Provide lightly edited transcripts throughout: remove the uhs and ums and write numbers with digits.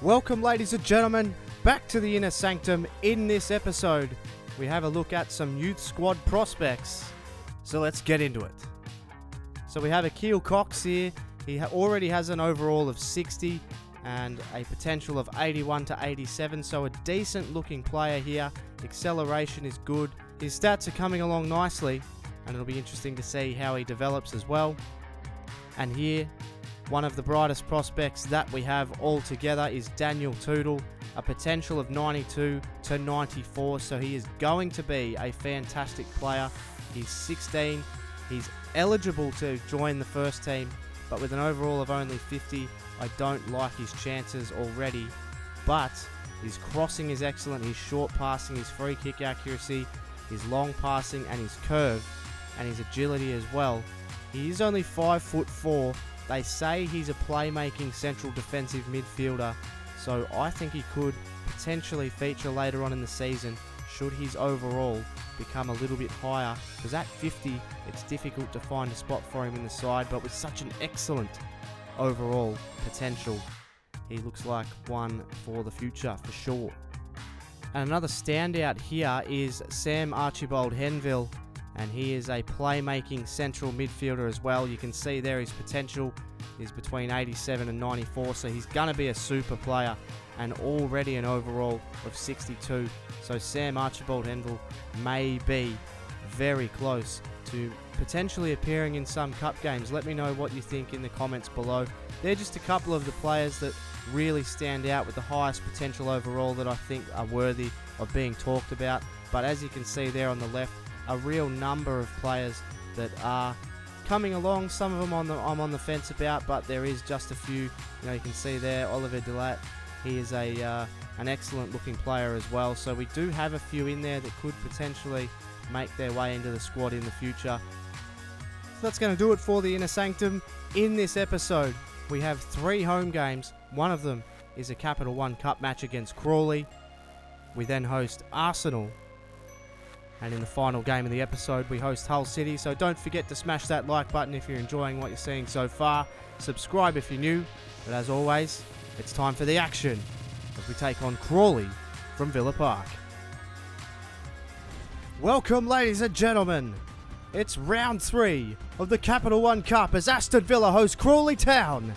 Welcome, ladies and gentlemen, back to the Inner Sanctum. In this episode, we have a look at some youth squad prospects. So let's get into it. So we have Akil Cox here. He already has an overall of 60 and a potential of 81 to 87. So a decent looking player here. Acceleration is good. His stats are coming along nicely, and it'll be interesting to see how he develops as well. And here, one of the brightest prospects that we have all together is Daniel Rolinson, a potential of 92 to 94, so he is going to be a fantastic player. He's 16, he's eligible to join the first team, but with an overall of only 50, I don't like his chances already. But his crossing is excellent, his short passing, his free kick accuracy, his long passing and his curve, and his agility as well. He is only 5'4". They say he's a playmaking central defensive midfielder, so I think he could potentially feature later on in the season should his overall become a little bit higher, because at 50 it's difficult to find a spot for him in the side, but with such an excellent overall potential, he looks like one for the future for sure. And another standout here is Sam Archibald Henville, and he is a playmaking central midfielder as well. You can see there his potential is between 87 and 94, so he's going to be a super player, and already an overall of 62. So Sam Archibald Henville may be very close to potentially appearing in some cup games. Let me know what you think in the comments below. They're just a couple of the players that really stand out with the highest potential overall that I think are worthy of being talked about. But as you can see there on the left, a real number of players that are coming along. Some of them I'm on the fence about, but there is just a few. You can see there Oliver Delat. He is an excellent looking player as well. So we do have a few in there that could potentially make their way into the squad in the future. So that's going to do it for the Inner Sanctum. In this episode, we have 3 home games. One of them is a Capital One Cup match against Crawley. We then host Arsenal. And in the final game of the episode, we host Hull City. So don't forget to smash that like button if you're enjoying what you're seeing so far. Subscribe if you're new. But as always, it's time for the action as we take on Crawley from Villa Park. Welcome, ladies and gentlemen. It's round 3 of the Capital One Cup as Aston Villa host Crawley Town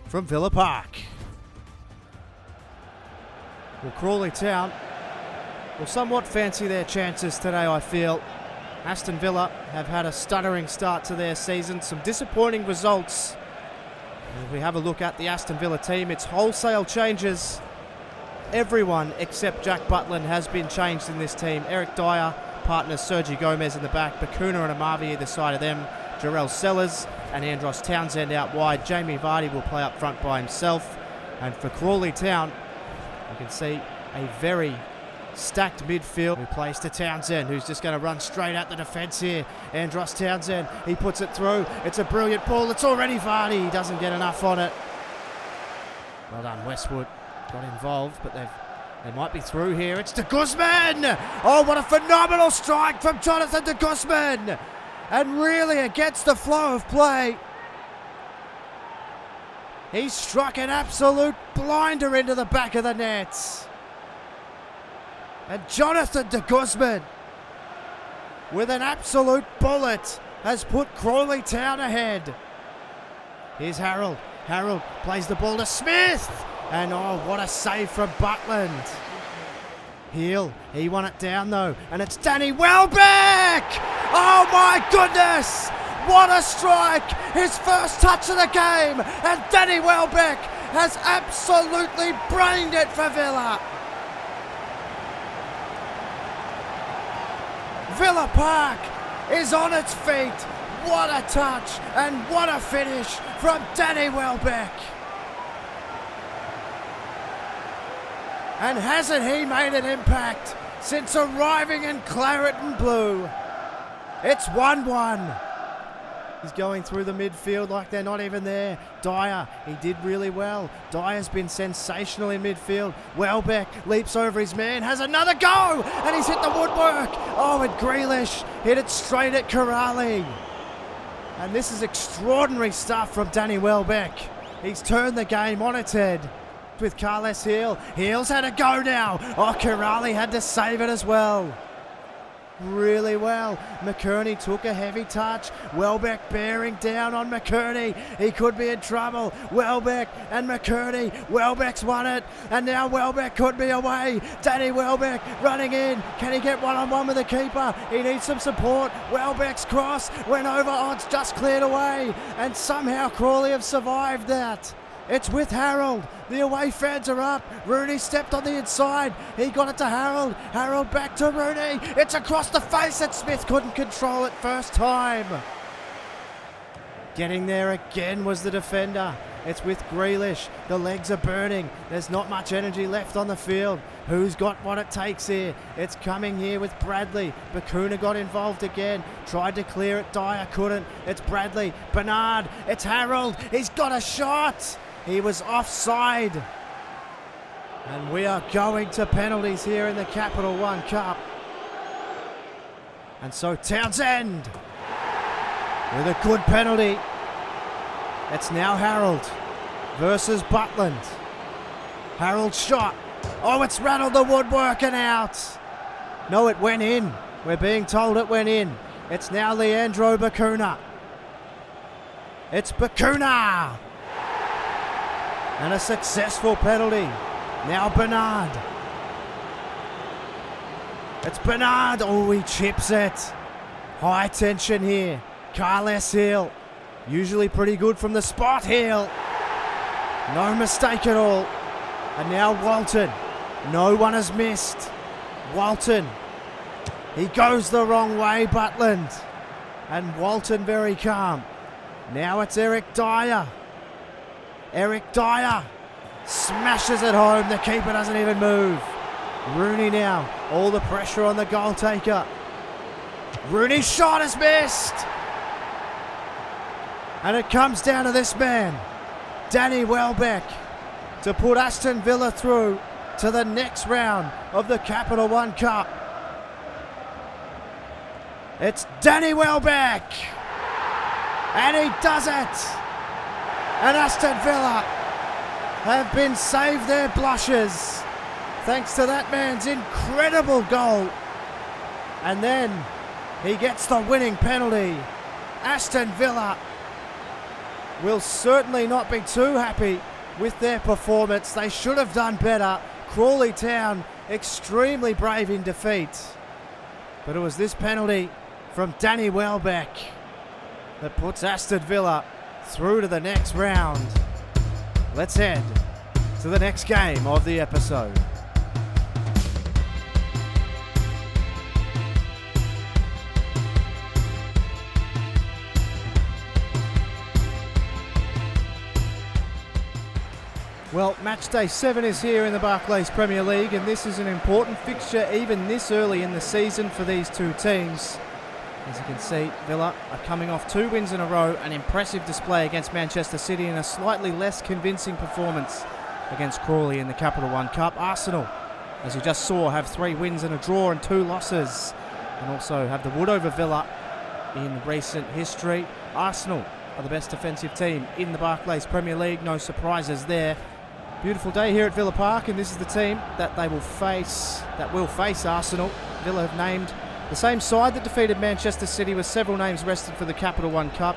from Villa Park. Well, Crawley Town will somewhat fancy their chances today, I feel. Aston Villa have had a stuttering start to their season, some disappointing results. If we have a look at the Aston Villa team, it's wholesale changes. Everyone except Jack Butland has been changed in this team. Eric Dyer partners Sergi Gomez in the back, Bakuna and Amavi either side of them, Jarrell Sellers and Andros Townsend out wide. Jamie Vardy will play up front by himself. And for Crawley Town, you can see a very stacked midfield. We plays to Townsend, who's just going to run straight at the defence here. Andros Townsend, he puts it through. It's a brilliant ball. It's already Vardy. He doesn't get enough on it. Well done, Westwood. Got involved, but they might be through here. It's de Guzman! Oh, what a phenomenal strike from Jonathan de Guzman! And really against the flow of play. He struck an absolute blinder into the back of the nets. And Jonathan de Guzman, with an absolute bullet, has put Crawley Town ahead. Here's Harold. Harold plays the ball to Smith. And oh, what a save from Butland. Heel, he won it down though. And it's Danny Welbeck! Oh my goodness! What a strike! His first touch of the game. And Danny Welbeck has absolutely brained it for Villa. Villa Park is on its feet. What a touch and what a finish from Danny Welbeck. And hasn't he made an impact since arriving in claret and blue? It's 1-1. He's going through the midfield like they're not even there. Dyer, he did really well. Dyer's been sensational in midfield. Welbeck leaps over his man, has another go, and he's hit the woodwork. Oh, and Grealish hit it straight at Crawley. And this is extraordinary stuff from Danny Welbeck. He's turned the game on its head. with Carles Heel. Heel's had a go now. Oh, Crawley had to save it as well. Really well. McKerney took a heavy touch. Welbeck bearing down on McKerney. He could be in trouble. Welbeck and McKerney. Welbeck's won it. And now Welbeck could be away. Danny Welbeck running in. Can he get one-on-one with the keeper? He needs some support. Welbeck's cross went over. Oh, it's just cleared away. And somehow Crawley have survived that. It's with Harold. The away fans are up. Rooney stepped on the inside. He got it to Harold. Harold back to Rooney. It's across the face and Smith couldn't control it first time. Getting there again was the defender. It's with Grealish. The legs are burning. There's not much energy left on the field. Who's got what it takes here? It's coming here with Bradley. Bakuna got involved again. Tried to clear it. Dyer couldn't. It's Bradley. Bernard. It's Harold. He's got a shot. He was offside. And we are going to penalties here in the Capital One Cup. And so Townsend with a good penalty. It's now Harold versus Butland. Harold's shot. Oh, it's rattled the woodwork and out. No, it went in. We're being told it went in. It's now Leandro Bakuna. It's Bakuna. And a successful penalty. Now Bernard. It's Bernard. Oh, he chips it. High tension here. Carles Heel. Usually pretty good from the spot. Heel. No mistake at all. And now Walton. No one has missed. Walton. He goes the wrong way, Butland. And Walton very calm. Now it's Eric Dyer. Eric Dyer smashes it home. The keeper doesn't even move. Rooney now. All the pressure on the goal taker. Rooney's shot is missed. And it comes down to this man, Danny Welbeck, to put Aston Villa through to the next round of the Capital One Cup. It's Danny Welbeck. And he does it. And Aston Villa have been saved their blushes thanks to that man's incredible goal. And then he gets the winning penalty. Aston Villa will certainly not be too happy with their performance. They should have done better. Crawley Town extremely brave in defeat. But it was this penalty from Danny Welbeck that puts Aston Villa through to the next round. Let's head to the next game of the episode. Well, match day 7 is here in the Barclays Premier League, and this is an important fixture even this early in the season for these two teams. As you can see, Villa are coming off 2 wins in a row, an impressive display against Manchester City and a slightly less convincing performance against Crawley in the Capital One Cup. Arsenal, as you just saw, have 3 wins and a draw and 2 losses, and also have the wood over Villa in recent history. Arsenal are the best defensive team in the Barclays Premier League, no surprises there. Beautiful day here at Villa Park, and this is the team that will face Arsenal. Villa have named the same side that defeated Manchester City with several names rested for the Capital One Cup.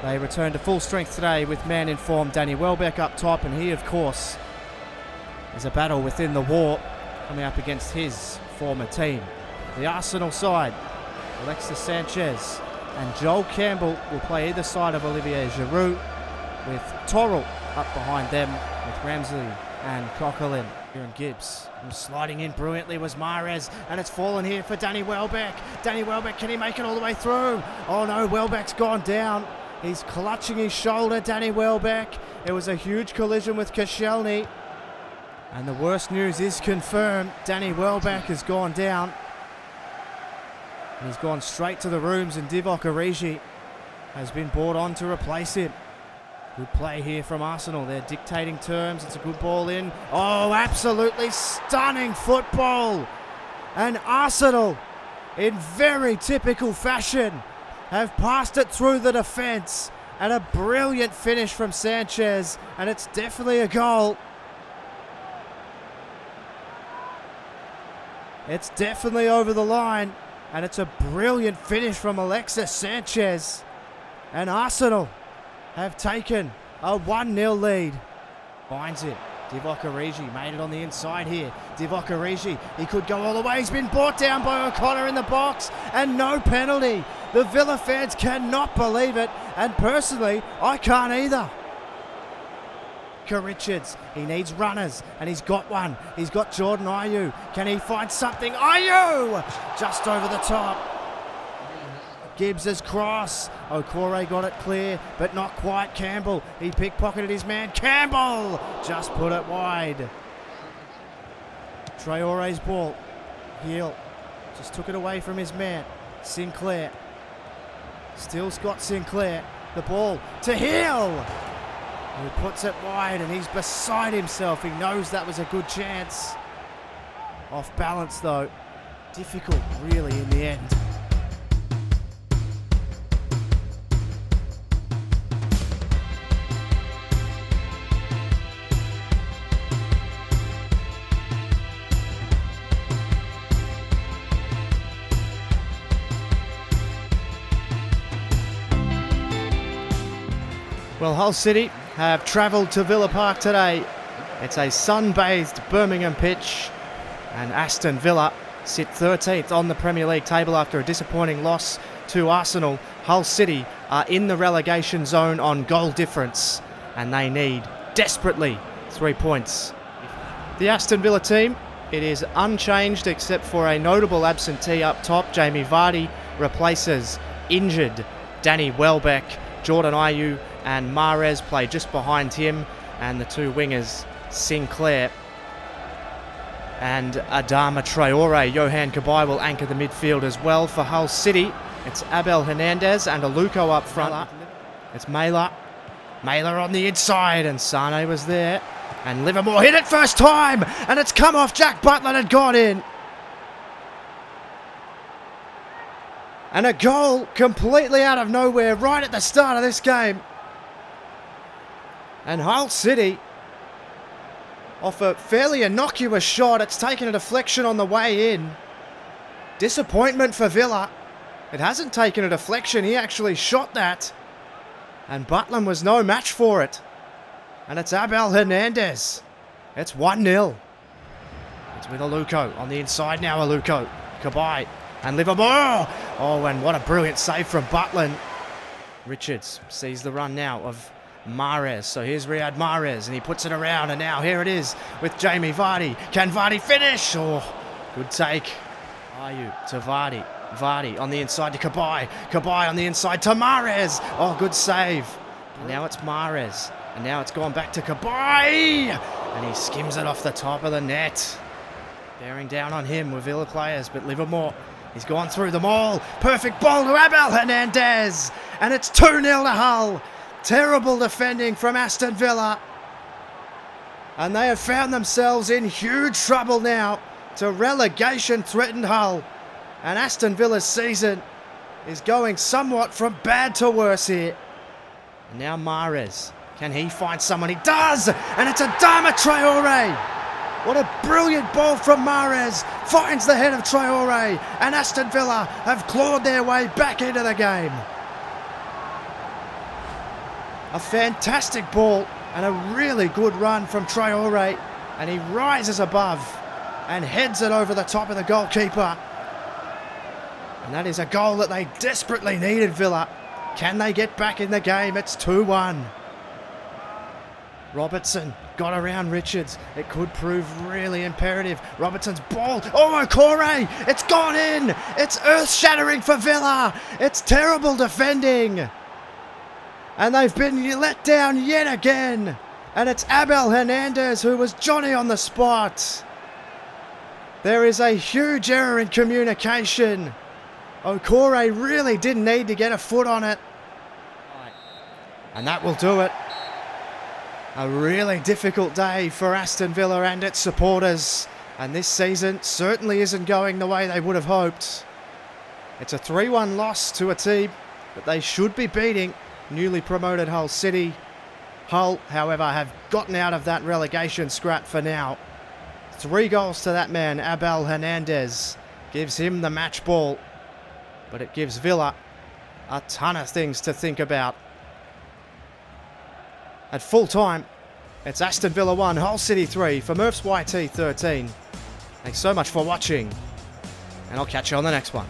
They return to full strength today with man in form Danny Welbeck up top, and he of course is a battle within the war coming up against his former team. The Arsenal side, Alexis Sanchez and Joel Campbell will play either side of Olivier Giroud, with Torrell up behind them with Ramsey and Coquelin. Kieran Gibbs, and sliding in brilliantly was Mahrez, and it's fallen here for Danny Welbeck. Danny Welbeck, can he make it all the way through? Oh no, Welbeck's gone down. He's clutching his shoulder, Danny Welbeck. It was a huge collision with Koscielny. And the worst news is confirmed. Danny Welbeck has gone down. He's gone straight to the rooms, and Divock Origi has been brought on to replace him. Good play here from Arsenal. They're dictating terms. It's a good ball in. Oh, absolutely stunning football. And Arsenal, in very typical fashion, have passed it through the defence. And a brilliant finish from Sanchez. And it's definitely a goal. It's definitely over the line, and it's a brilliant finish from Alexis Sanchez. And Arsenal have taken a 1-0 lead. Finds it. Divock Origi made it on the inside here. Divock Origi, he could go all the way. He's been brought down by O'Connor in the box, and no penalty. The Villa fans cannot believe it, and personally, I can't either. Richards, he needs runners, and he's got one. He's got Jordan Ayew. Can he find something? Ayew! Just over the top. Gibbs' cross. Okore got it clear, but not quite. Campbell, he pickpocketed his man. Campbell just put it wide. Traore's ball. Heel just took it away from his man. Sinclair. Still Scott Sinclair. The ball to Heel. He puts it wide, and he's beside himself. He knows that was a good chance. Off balance, though. Difficult, really, in the end. Well, Hull City have travelled to Villa Park today. It's a sun-bathed Birmingham pitch, and Aston Villa sit 13th on the Premier League table after a disappointing loss to Arsenal. Hull City are in the relegation zone on goal difference, and they need desperately 3 points. The Aston Villa team, it is unchanged except for a notable absentee up top. Jamie Vardy replaces injured Danny Welbeck. Jordan Ayew and Mahrez play just behind him, and the two wingers, Sinclair and Adama Traore. Yohan Cabaye will anchor the midfield as well. For Hull City, it's Abel Hernandez and Aluko up front. It's Mailer on the inside, and Sane was there, and Livermore hit it first time, and it's come off Jack Butland and gone in. And a goal completely out of nowhere right at the start of this game. And Hull City, off a fairly innocuous shot, it's taken a deflection on the way in. Disappointment for Villa. It hasn't taken a deflection, he actually shot that. And Butland was no match for it. And it's Abel Hernandez. It's 1-0. It's with Aluko on the inside now. Aluko, Cabaye, and Livermore. Oh, and what a brilliant save from Butland. Richards sees the run now of Mahrez. So here's Riyad Mahrez, and he puts it around, and now here it is with Jamie Vardy. Can Vardy finish? Oh, good take. Ayew to Vardy. Vardy on the inside to Cabaye. Cabaye on the inside to Mahrez. Oh, good save. And now it's Mahrez. And now it's gone back to Cabaye. And he skims it off the top of the net. Bearing down on him with Villa players, but Livermore, he's gone through them all. Perfect ball to Abel Hernandez. And it's 2-0 to Hull. Terrible defending from Aston Villa. And they have found themselves in huge trouble now to relegation-threatened Hull. And Aston Villa's season is going somewhat from bad to worse here. And now Mahrez. Can he find someone? He does! And it's Adama Traore. What a brilliant ball from Mahrez. Finds the head of Traore. And Aston Villa have clawed their way back into the game. A fantastic ball and a really good run from Traore. And he rises above and heads it over the top of the goalkeeper. And that is a goal that they desperately needed, Villa. Can they get back in the game? It's 2-1. Robertson got around Richards. It could prove really imperative. Robertson's ball. Oh, Okore! It's gone in! It's earth-shattering for Villa! It's terrible defending! And they've been let down yet again! And it's Abel Hernandez who was Johnny on the spot. There is a huge error in communication. Okore really didn't need to get a foot on it. And that will do it. A really difficult day for Aston Villa and its supporters. And this season certainly isn't going the way they would have hoped. It's a 3-1 loss to a team that they should be beating, newly promoted Hull City. Hull, however, have gotten out of that relegation scrap for now. 3 goals to that man, Abel Hernandez. Gives him the match ball. But it gives Villa a ton of things to think about. At full time, it's Aston Villa 1, Hull City 3 for Murph's YT 13. Thanks so much for watching, and I'll catch you on the next one.